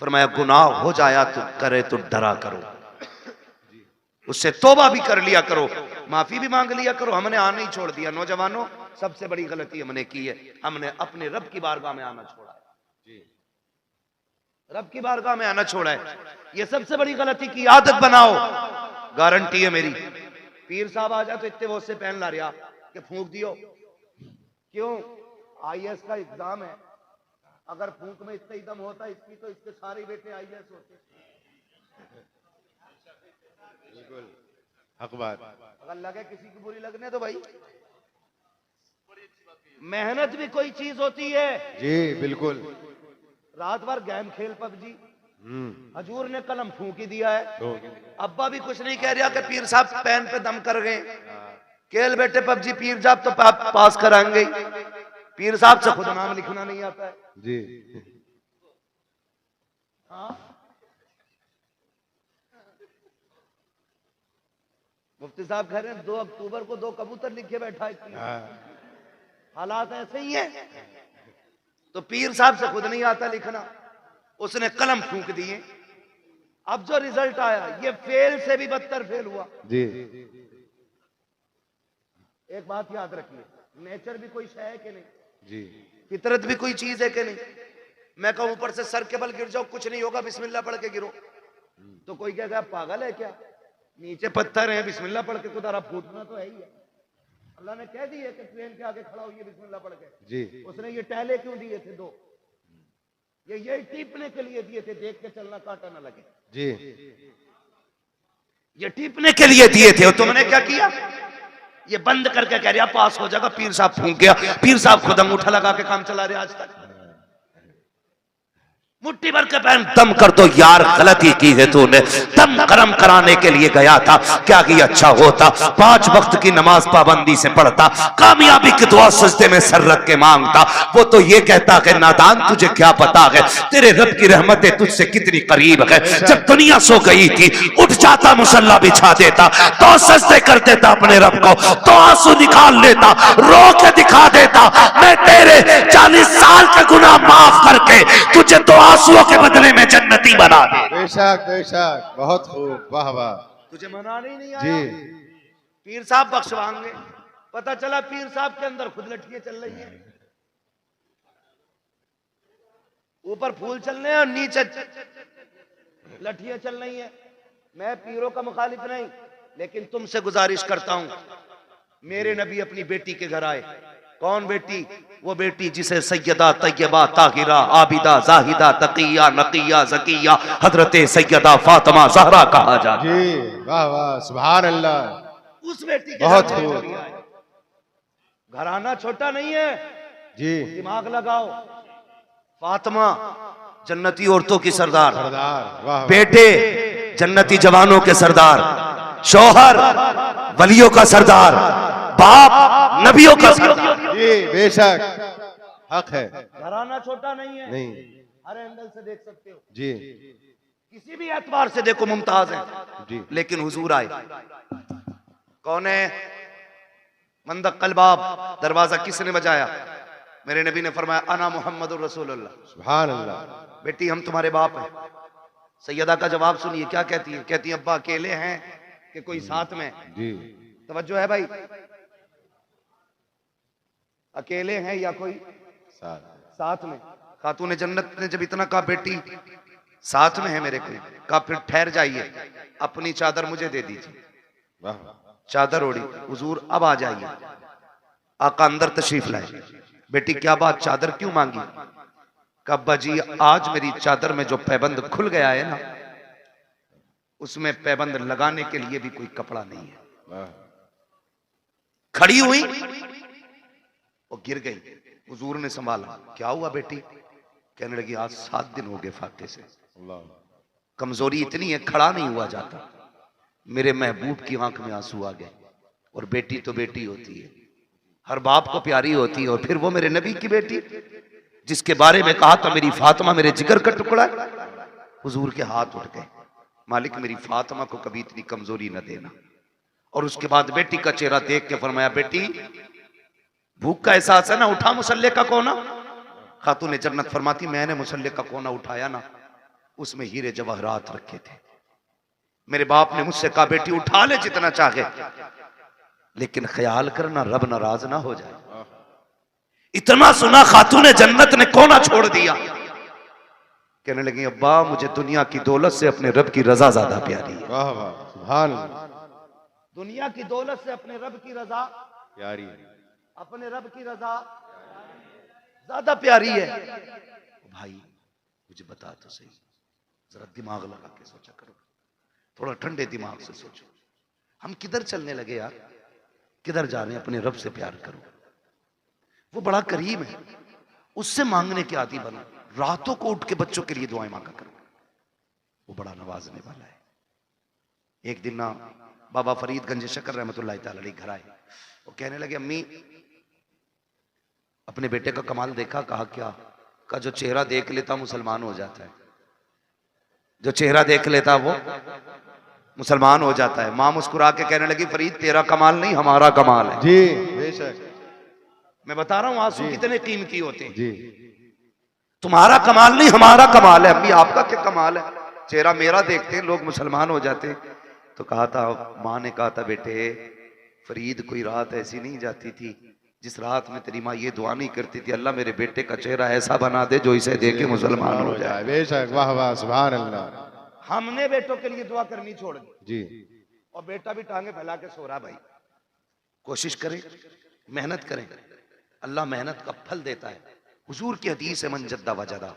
फरमाया गुनाह हो जाया तो करे तो डरा करो, उससे तौबा भी कर लिया करो, माफी भी मांग लिया करो। हमने आना ही छोड़ दिया। नौजवानों, सबसे बड़ी गलती हमने की है, हमने अपने रब की बारगाह में आना छोड़ा है। रब की बारगाह में आना छोड़ा है, ये सबसे बड़ी गलती की आदत बनाओ। गारंटी है मेरी, पीर साहब आ जा तो इतने वो से पहन ला रहा कि फूंक दियो। क्यों? आईएएस का एग्जाम है, अगर फूंक में इतना ही दम होता इसकी तो इसके सारे बेटे आईएएस होते। बिल्कुल हक बात। अगर लगे किसी की बुरी लगने तो भाई, मेहनत भी कोई चीज होती है। जी बिल्कुल। रात भर गेम खेल पबजी, हजूर ने कलम फूंक ही दिया है। अब्बा भी कुछ नहीं कह रहा कि पीर साहब पेन पे दम कर गए, खेल बेटे पबजी, पीर साहब तो पास कराएंगे। पीर साहब से खुद नाम लिखना नहीं आता है जी। हाँ? मुफ्ती साहब कह रहे हैं 2 अक्टूबर को 2 कबूतर लिखे बैठा है। हालात ऐसे ही है। तो पीर साहब से खुद नहीं आता लिखना, उसने कलम फूंक दिए। अब जो रिजल्ट आया ये फेल से भी बदतर फेल हुआ। जी एक बात याद रखिए, नेचर भी कोई शय है कि नहीं, जी फितरत भी कोई चीज है कि नहीं। मैं कहूं ऊपर से सर के बल गिर जाओ कुछ नहीं होगा, बिस्मिल्लाह पढ़ के गिरो, तो कोई कहेगा पागल है क्या, नीचे पत्थर है बिस्मिल्लाह पढ़ के खुदा फूटना तो है ही है। अल्लाह ने कह दिया कि ट्रेन के आगे खड़ा होइए बिस्मिल्लाह पढ़ के। जी उसने ये टहले क्यों दिए थे दो, ये टीपने के लिए दिए थे, देख के चलना कांटा ना लगे। जी ये टीपने के लिए दिए थे, तुमने क्या किया, ये बंद करके कह रहा पास हो जाएगा, पीर साहब फूंक गया, पीर साहब खुद अंगूठा लगा के काम चला रहे आज तक। मुट्ठी भर के पैर दम कर दो यार, गलती की है तूने, दम गरम कराने के लिए गया था, क्या कि अच्छा होता 5 वक्त की नमाज पाबंदी से पढ़ता, कामयाबी की दुआ सजदे में सर रख के मांगता। वो तो ये कहता कि नादान तुझे क्या पता है तेरे रब की रहमतें तुझसे कितनी करीब है। जब दुनिया सो गई थी उठ जाता, मुसल्ला बिछा देता, तो सजदे कर देता अपने रब को, तो आंसू निकाल लेता, रो के दिखा देता, मैं तेरे 40 साल के गुनाह माफ करके तुझे तो आंसुओं के बदले में जन्नती बना दे। बेशक बेशक, बहुत खूब, वाह वाह। तुझे मनाने ही नहीं आया, जी पीर साहब बख्शवाएंगे। पता चला पीर साहब के अंदर खुद लठियां चल रही हैं, ऊपर फूल चल रहे हैं और नीचे लठियां चल रही हैं। मैं पीरों का मुखालिफ नहीं, लेकिन तुमसे गुजारिश करता हूं, मेरे नबी अपनी बेटी के घर आए। कौन बेटी, वो बेटी जिसे सैयदा तैयबा ताहिरा आबिदा जाहिदा तकिया नकिया जकिया हजरत सैयदा फातिमा ज़हरा कहा जाता है। जी वाह वाह, सुभान अल्लाह। उस बेटी के बहुत घर में खूब। नबी आए। घराना छोटा नहीं है, जी दिमाग लगाओ। फातिमा जन्नती औरतों की सरदार, सरदार, वाह वाह। बेटे जन्नती जवानों के सरदार, शौहर वलियों का सरदार, बाप नबियों का सरदार। जी बेशक, हक है। घराना छोटा नहीं है, नहीं हर एंगल से देख सकते हो, जी किसी भी एतबार से देखो मुमताज है। जी लेकिन हुजूर आए, कौन है, मंदक कलबाब, दरवाजा किसने बजाया, मेरे नबी ने फरमाया अना मोहम्मद रसूलुल्लाह। सुभान अल्लाह। बेटी हम तुम्हारे बाप हैं। सैयदा का जवाब सुनिए, क्या कहती है, कहती है अब्बा अकेले हैं कि कोई साथ में। जी तवज्जो है भाई, अकेले हैं या कोई साथ में। खातून जन्नत ने जब इतना कहा बेटी साथ में है मेरे कोई, कहा फिर ठहर जाइए, अपनी चादर मुझे दे दीजिए। वाह। चादर ओढ़ी, हुजूर अब आ जाइए। आका अंदर तशरीफ लाए। बेटी क्या बात, चादर क्यों मांगी, कहा अब्बा जी आज मेरी चादर में जो पैबंद खुल गया है ना, उसमें पैबंद लगाने के लिए भी कोई कपड़ा नहीं है। वाह। खड़ी हुई और गिर गई। हुजूर ने संभाला, क्या हुआ बेटी, कहने लगी आज 7 दिन हो गए फाते से, अल्लाह। कमजोरी इतनी है खड़ा नहीं हुआ जाता। मेरे महबूब की आंख में आंसू आ गए। और बेटी तो बेटी होती है, हर बाप को प्यारी होती है, और फिर वो मेरे नबी की बेटी जिसके बारे में कहा था मेरी फातिमा मेरे जिगर का टुकड़ा है। हुजूर के हाथ उठ गए, मालिक मेरी फातिमा को कभी इतनी कमजोरी न देना। और उसके बाद बेटी का चेहरा देख के फरमाया बेटी भूख का एहसास है ना, उठा मुसल्ले का कोना। खातून जन्नत फरमाती मैंने मुसल्ले का कोना उठाया ना, उसमें हीरे जवाहरात रखे थे। मेरे बाप ने मुझसे कहा बेटी उठा ले जितना चाहे, लेकिन ख्याल करना रब नाराज ना हो जाए। इतना सुना खातून जन्नत ने कोना छोड़ दिया। कहने लगी अब्बा मुझे दुनिया की दौलत से अपने रब की रजा ज्यादा प्यारी है। वाह वाह, सुभान अल्लाह। दुनिया की दौलत से अपने रब की रजा, प्यारी है। अपने रब की रजा ज्यादा प्यारी है। भाई मुझे बता तो सही, जरा दिमाग लगा के सोचा करो, थोड़ा ठंडे दिमाग से सोचो, हम किधर चलने लगे यार, किधर जा रहे हैं। अपने रब से प्यार करो, वो बड़ा करीम है, उससे मांगने के आदी बनो। रातों को उठ के बच्चों के लिए दुआएं मांगा करो, वो बड़ा नवाजने वाला है। एक दिन ना बाबा फरीद गंज शकर रहमतुल्लाह तआला अलैह घर आए, वो कहने लगे अम्मी अपने बेटे का कमाल देखा। कहा क्या, का जो चेहरा देख लेता मुसलमान हो जाता है, जो चेहरा देख लेता वो मुसलमान हो जाता है। मां मुस्कुरा के कहने लगी फरीद तेरा कमाल नहीं हमारा कमाल है। जी बेशक। मैं बता रहा हूं आंसू कितने कीमती होते हैं। जी तुम्हारा कमाल नहीं हमारा कमाल है। अम्मी आपका क्या कमाल है, चेहरा मेरा देखते हैं लोग मुसलमान हो जाते। तो कहा था, माँ ने कहा था, बेटे फरीद कोई रात ऐसी नहीं जाती थी जिस रात में तेरी माँ ये दुआ नहीं करती थी, अल्लाह मेरे बेटे का चेहरा ऐसा बना दे जो इसे देख के मुसलमान हो जाए। बेशक, वाह वाह, सुभान अल्लाह। हमने बेटों के लिए दुआ करनी छोड़ दी जी। और बेटा भी टांगे फैला के सो रहा। भाई कोशिश करें, मेहनत करें, अल्लाह मेहनत का फल देता है। हुजूर की हदीस है, मन जद्दा वजदा,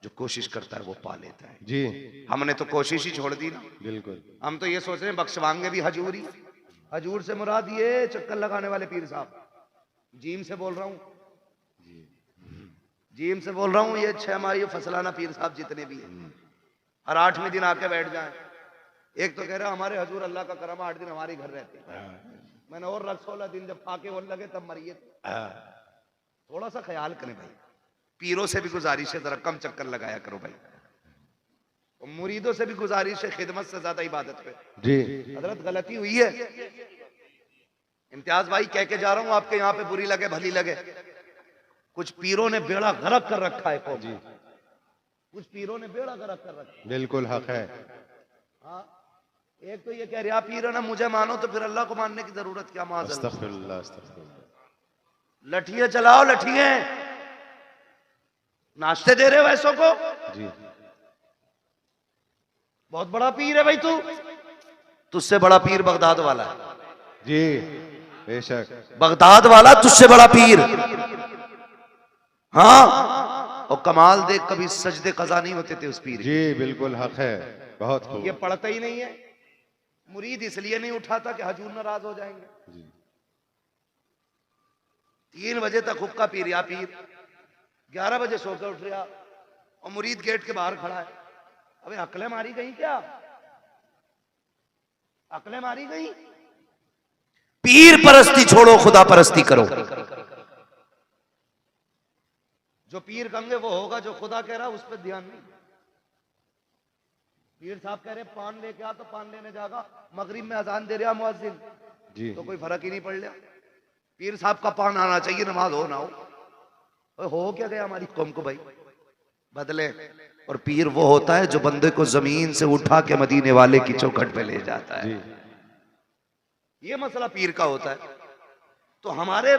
जो कोशिश करता है वो पा लेता है। जी। हमने तो कोशिश ही छोड़ दी ना। बिल्कुल। हम तो ये सोच रहे हैं बख्शवाएंगे भी हजूर ही। हजूर से मुराद ये चक्कर लगाने वाले पीर साहब, जीम से बोल रहा हूँ, जीम से बोल रहा हूँ, ये 6 माही फसलाना पीर साहब जितने भी हैं, हर 8वें दिन आके बैठ जाएं। एक तो कह रहा हमारे हजूर अल्लाह का करम 8 दिन हमारे घर रहते हैं। मैंने और रख 16 दिन जब फाके होने लगे तब मरिए। थोड़ा सा ख्याल करें भाई, पीरों से भी गुजारिश है जरा कम चक्कर लगाया करो भाई, और मुरीदों से भी गुजारिश है खिदमत से ज्यादा इबादत पे। जी। हजरत गलती हुई है, इम्तियाज भाई कह के जा रहा हूं, आपके यहाँ पे बुरी लगे भली लगे, कुछ पीरों ने बेड़ा गर्क कर रखा है कौम। कुछ पीरों ने बेड़ा गर्क कर रखा है। बिल्कुल हक है। हाँ, एक तो ये कह रहा पीर है ना, मुझे मानो तो फिर अल्लाह को मानने की जरूरत क्या। अस्तगफिरुल्लाह, अस्तगफिरुल्लाह। लठिए चलाओ, लठिए नाश्ते दे रहे हो ऐसों को। जी। बहुत बड़ा पीर है भाई तू, तुझसे बड़ा पीर बगदाद वाला है। जी बेशक, बगदाद वाला तुझसे बड़ा पीर। हाँ, और कमाल देख, कभी सजदे कज़ा नहीं होते थे उस पीर। जी बिल्कुल हक है, बहुत खूब। ये पढ़ता ही नहीं है। मुरीद इसलिए नहीं उठाता कि हजूर नाराज हो जाएंगे। जी। 3 बजे तक हुक्का पी रहा पीर, 11 बजे सोकर उठ रहा, और मुरीद गेट के बाहर खड़ा है। अबे अकलें मारी गई क्या? अकलें मारी गई? पीर परस्ती छोड़ो, खुदा परस्ती करो। जो पीर कहेंगे वो होगा, जो खुदा कह रहा उस पर ध्यान नहीं। पीर साहब कह रहे पान लेके आ, तो पान लेने जाएगा। मगरिब में अजान दे रहा मुअज्जिन, जी। तो कोई फर्क ही नहीं पड़ लिया। पीर साहब का पान आना चाहिए, नमाज हो ना हो क्या गया हमारी कौम को भाई, बदले। और पीर वो होता है जो बंदे को जमीन से उठा के मदीने वाले की चौखट पे ले जाता है। ये मसला पीर का होता है। तो हमारे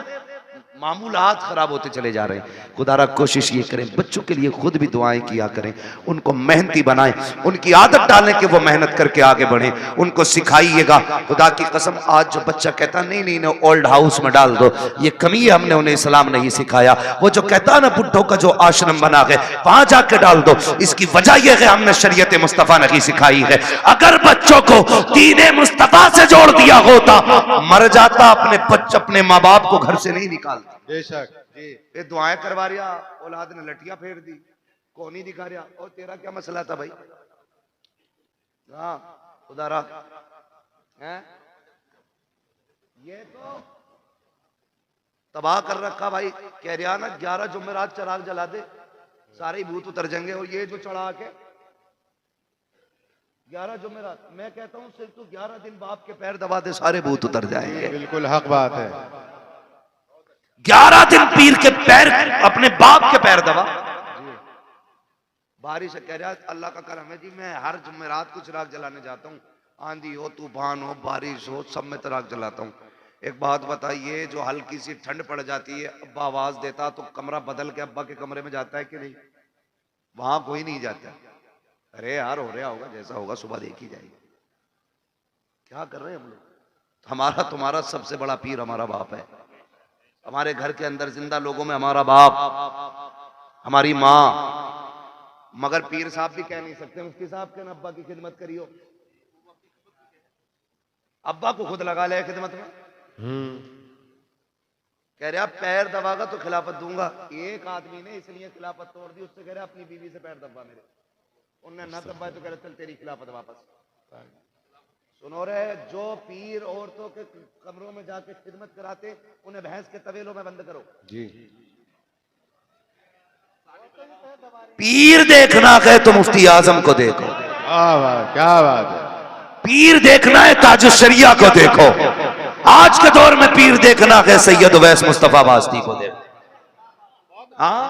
मामूलात खराब होते चले जा रहे हैं। खुदारा कोशिश ये करें, बच्चों के लिए खुद भी दुआएं किया करें, उनको मेहनती बनाएं, उनकी आदत डालें कि वो मेहनत करके आगे बढ़ें, उनको सिखाइएगा। खुदा की कसम, आज जो बच्चा कहता नहीं नहीं नहीं ओल्ड हाउस में डाल दो, ये कमी है, हमने उन्हें इस्लाम नहीं सिखाया। वो जो कहता ना बुढ़ों का जो आश्रम बना है वहां जाके डाल दो, इसकी वजह यह है हमने शरीयत मुस्तफा नहीं सिखाई है। अगर बच्चों को दीन मुस्तफा से जोड़ दिया होता, मर जाता अपने माँ बाप को घर से नहीं निकालता। बेशक जी। ये दुआएं करवा रहा, औलाद ने लठियां फेर दी, कौन ही दिखा रहा। और तेरा क्या मसला था भाई? हाँ खुदारा है, ये तो तबाह कर रखा भाई। कह रहा ना 11 जुमेरात चराग जला दे, सारे भूत उतर जाएंगे। और ये जो चढ़ा के 11 जुमेरात, मैं कहता हूँ सिर्फ तू 11 दिन बाप के पैर दबा दे, सारे भूत उतर जाएंगे। बिल्कुल हक बात है। 11 दिन पीर के पैर, अपने बाप के पैर दबा। बारिश कह रहा अल्लाह का करम है जी, मैं हर जुमेरात को चिराग जलाने जाता हूँ, आंधी हो तूफान हो बारिश हो सब में चिराग जलाता हूँ। एक बात बताइए, जो हल्की सी ठंड पड़ जाती है, अब्बा आवाज देता तो कमरा बदल के अब्बा के कमरे में जाता है कि नहीं? वहां कोई नहीं जाता। अरे यार हो रहा होगा, जैसा होगा सुबह देखी जाएगी। क्या कर रहे हैं हम लोग? हमारा तुम्हारा सबसे बड़ा पीर हमारा बाप है। हमारे घर के अंदर जिंदा लोगों में हमारा बाप, हमारी माँ। मगर पीर साहब भी कह नहीं सकते मुफ्ती साहब के अब्बा की खिदमत करियो। अब्बा को खुद लगा ले खिदमत में। कह रहा पैर दबागा तो खिलाफत दूंगा। एक आदमी ने इसलिए खिलाफत तोड़ दी, उससे कह रहा अपनी बीवी से पैर दबा मेरे। उन्होंने ना दबाए तो कह रहा चल तेरी खिलाफत वापस। सुनो रे, जो पीर औरतों के कमरों में जाके खिदमत कराते, उन्हें भैंस के तवेलों में बंद करो जी। पीर देखना है तो मुफ्ती आजम को देखो। क्या बात है। पीर देखना है ताज शरिया को देखो। आज के दौर में पीर देखना है सैयद उवैस मुस्तफा वास्ती को देखो। हाँ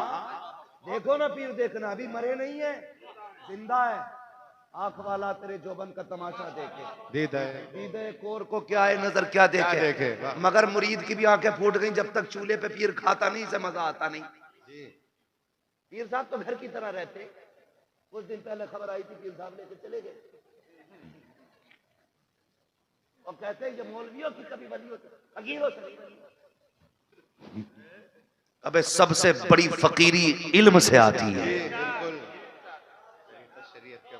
देखो ना, पीर देखना, अभी मरे नहीं है, जिंदा है। आंख वाला तेरे जोबन का तमाशा देखे, दीदा दीदे कोर को क्या है नजर क्या देखे, देखे, वाह। मगर मुरीद की भी आंखें फूट गई जब तक चूल्हे पे पीर खाता नहीं से मजा आता नहीं। जी। पीर साहब तो घर की तरह रहते। कुछ दिन पहले खबर आई थी पीर साहब लेके चले गए और कहते हैं ये मौलवियों की कभी वलियों से फकीरों से नहीं बनी। अबे सबसे बड़ी फकीरी इल्म से आती है, बिल्कुल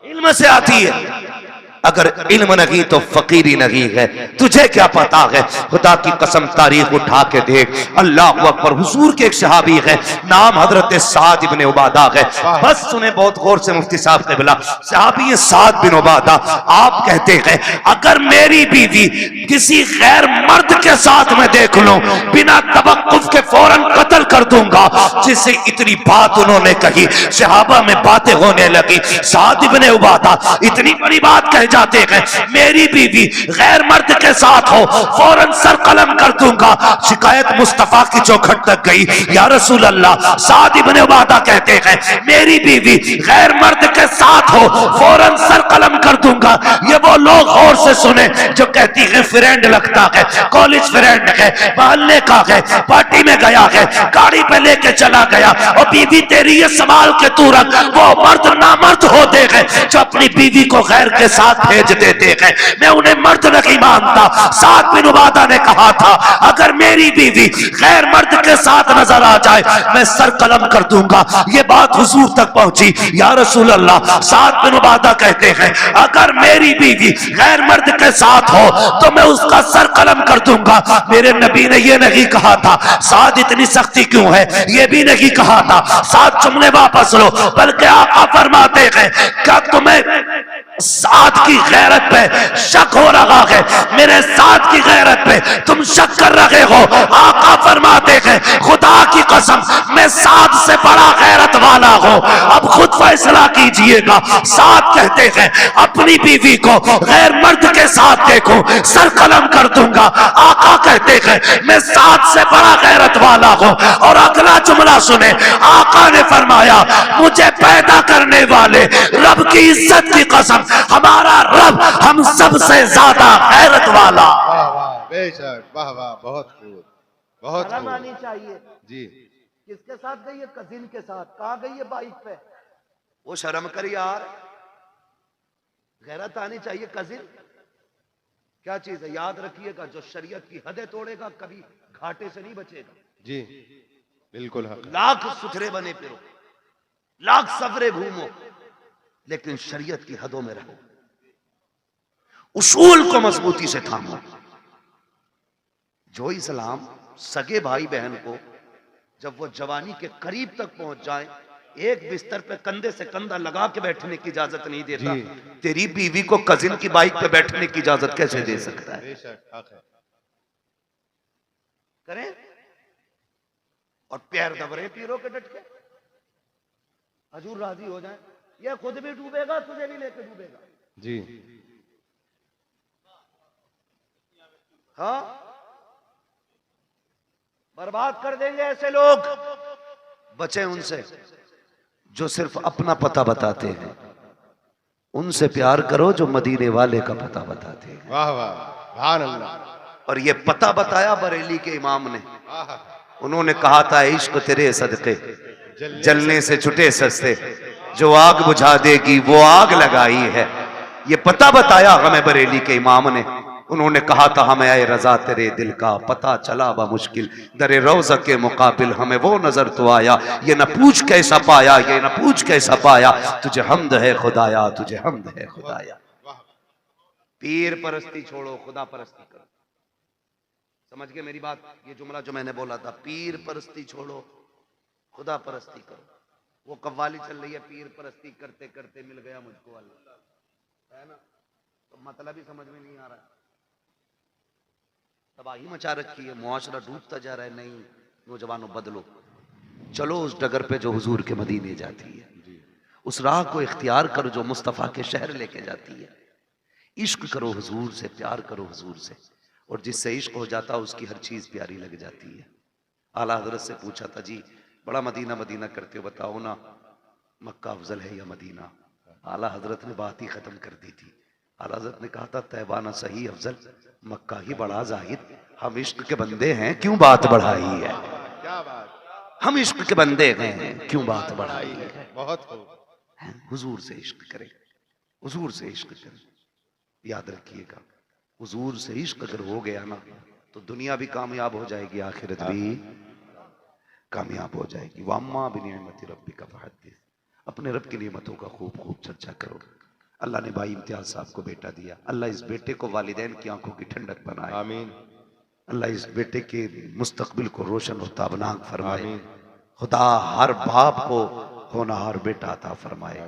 इल्म से आती है। अगर इल्म नहीं तो फकीरी नहीं है। तुझे क्या पता है, खुदा की कसम तारीख उठा के देख। अल्लाह अकबर। हुजूर के एक सहाबी है, नाम हजरत साद इब्ने उबादा है। बस सुने बहुत गौर से मुफ्ती साहब क़िबला, सहाबी है साद बिन उबादा। आप कहते हैं अगर मेरी बीवी किसी गैर मर्द के साथ मैं देख लूं, बिना तवक्कुफ के फौरन कत्ल कर दूंगा। जिससे इतनी बात उन्होंने कही, सहाबा में बातें होने लगी। साद इब्ने उबादा इतनी बड़ी बात कह जाते हैं मेरी बीवी गैर मर्द के साथ हो फौरन सर कलम कर दूंगा। शिकायत मुस्तफा की चौखट तक गई, या रसूल अल्लाह। साद इब्ने उबादा कहते हैं मेरी बीवी गैर मर्द के साथ हो फौरन सर कलम कर दूंगा। ये वो लोग और से सुने जो कहती है फ्रेंड लगता है, कॉलेज फ्रेंड है, मोहल्ले का है, पार्टी में गया है, गाड़ी पे लेके चला गया और बीवी तेरी ये सवाल के तू रख, वो मर्द नामर्द होते हैं जो अपनी बीवी को गैर के साथ भेज देते हैं। मैं उन्हें मर्द नहीं मानता। साद बिन उबादा ने कहा था अगर मेरी बीवी गैर मर्द के साथ नजर आ जाए मैं सर कलम कर दूंगा। ये बात हुजूर तक पहुंची, या रसूल अल्लाह। साद बिन उबादा कहते हैं अगर मेरी बीवी गैर मर्द के साथ हो तो मैं उसका सर कलम कर दूंगा। मेरे नबी ने ये नहीं कहा था साद इतनी सख्ती क्यों है, ये भी नहीं कहा था साद जुमले वापस लो, बल्कि आका फरमाते हैं क्या तुम्हें साद की गैरत पे शक हो रहा है, मेरे साद की गैरत पे तुम शक कर रहे हो। आका फरमाते हैं खुदा की कसम मैं साद से बड़ा गैरत वाला हूं, अब खुद फैसला कीजिएगा। साद कहते हैं अपनी बीवी को गैर मर्द के साथ देखो सर कलम कर दूंगा। आका कहते हैं मैं साद से बड़ा गैरत वाला हूं। और अगला जुमला सुने, आका ने फरमाया मुझे पैदा करने वाले रब की इज्जत की कसम हमारा रब हम सब से ज्यादा गैरत वाला। वाह वाह बेशक, वाह वाह, बहुत खूब, बहुत शर्म खूब। आनी चाहिए। जी। किसके साथ गई है? कजिन के साथ। कहाँ गई है? बाइक पे। वो शर्म कर यार, गैरत आनी चाहिए। कजिन क्या चीज है? याद रखिएगा जो शरीयत की हदें तोड़ेगा कभी घाटे से नहीं बचेगा। जी बिल्कुल हक। लाख सुथरे बने फिरो, लाख सफरे घूमो, लेकिन शरीयत की हदों में रहो, उसूल को मजबूती से थामो। जो इस्लाम सगे भाई बहन को जब वो जवानी के करीब तक पहुंच जाए एक बिस्तर पे कंधे से कंधा लगा के बैठने की इजाजत नहीं देता, तेरी बीवी को कजिन की बाइक पे बैठने की इजाजत कैसे दे सकता है? बेशक हक है। करें और पैर दबरे पीरों के डट के, हजूर राजी हो जाए। ये खुद भी डूबेगा, तुझे भी लेके डूबेगा। जी। हाँ, बर्बाद कर देंगे ऐसे लोग। बचे उनसे जो सिर्फ अपना पता बताते हैं, उनसे प्यार करो जो मदीने वाले का पता बताते हैं। वाह वाह, सुभान अल्लाह। और ये पता बताया बरेली के इमाम ने। आहा, उन्होंने कहा था इश्क तेरे सदके जलने से छुटे सस्ते, जो आग बुझा देगी वो आग लगाई है। ये पता बताया हमें बरेली के इमाम ने। उन्होंने कहा था हमें आए रजा तेरे दिल का पता चला बा मुश्किल, दरे रोज़ा के मुकाबिल हमें वो नजर तो आया। ये न पूछ कैसा पाया, ये न पूछ कैसा पाया, तुझे हमद है खुदाया, तुझे हमद है खुदाया। पीर परस्ती छोड़ो, खुदा परस्ती करो। समझ गए मेरी बात? ये जुमला जो मैंने बोला था, पीर परस्ती छोड़ो खुदा परस्ती करो। वो कव्वाली चल रही है, पीर परस्ती करते करते मिल गया मुझको अल्लाह, है ना? तो मतलब ही समझ में नहीं आ रहा है। तबाही मचा रखी है, मुआशरा डूबता जा रहा है। नहीं नौजवानों बदलो, चलो उस डगर पे जो हुजूर के मदीने जाती है, उस राह को इख्तियार करो जो मुस्तफ़ा के शहर लेके जाती है। इश्क करो हुजूर से, प्यार करो हुजूर से, और जिससे इश्क हो जाता उसकी हर चीज प्यारी लग जाती है। आला हजरत से पूछा था जी बड़ा मदीना मदीना करते हो, बताओ ना मक्का अफजल है या मदीना? आला हजरत ने बात ही खत्म कर दी थी। आला हजरत ने कहा था तैबा न सही अफजल, मक्का ही बड़ा जाहिद, हम इश्क के बंदे हैं क्यों बात बढ़ाई है, क्या बात, हम इश्क के बंदे हैं क्यों बात बढ़ाई है। बहुत खूब। हुजूर से इश्क करें, हुजूर से इश्क करें। याद रखिएगा, हुजूर से इश्क अगर हो गया ना तो दुनिया भी कामयाब हो जाएगी, आखिरत भी कामयाब हो जाएगी। वम्मा बिनिअमति रब्बिका फहद्दिस, अपने रब की नेमतों का खूब खूब चर्चा करो। अल्लाह ने भाई इम्तियाज साहब को बेटा दिया, अल्लाह इस बेटे को वालिदैन की आंखों की ठंडक बनाए, आमीन अल्लाह इस बेटे के मुस्तकबिल को रोशन और ताबनाक फरमाए। आमीन खुदा हर बाप को होनहार बेटा अता फरमाए,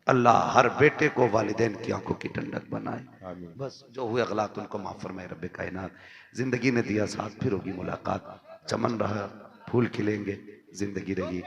अल्लाह हर बेटे को वालिदैन की आंखों की ठंडक बनाए। आमीन। बस जो हुए अगलात उनको माफ फरमाए रब्बे कायनात। जिंदगी ने दिया साथ, फिर होगी मुलाकात, चमन रहा फूल खिलेंगे, जिंदगी रही।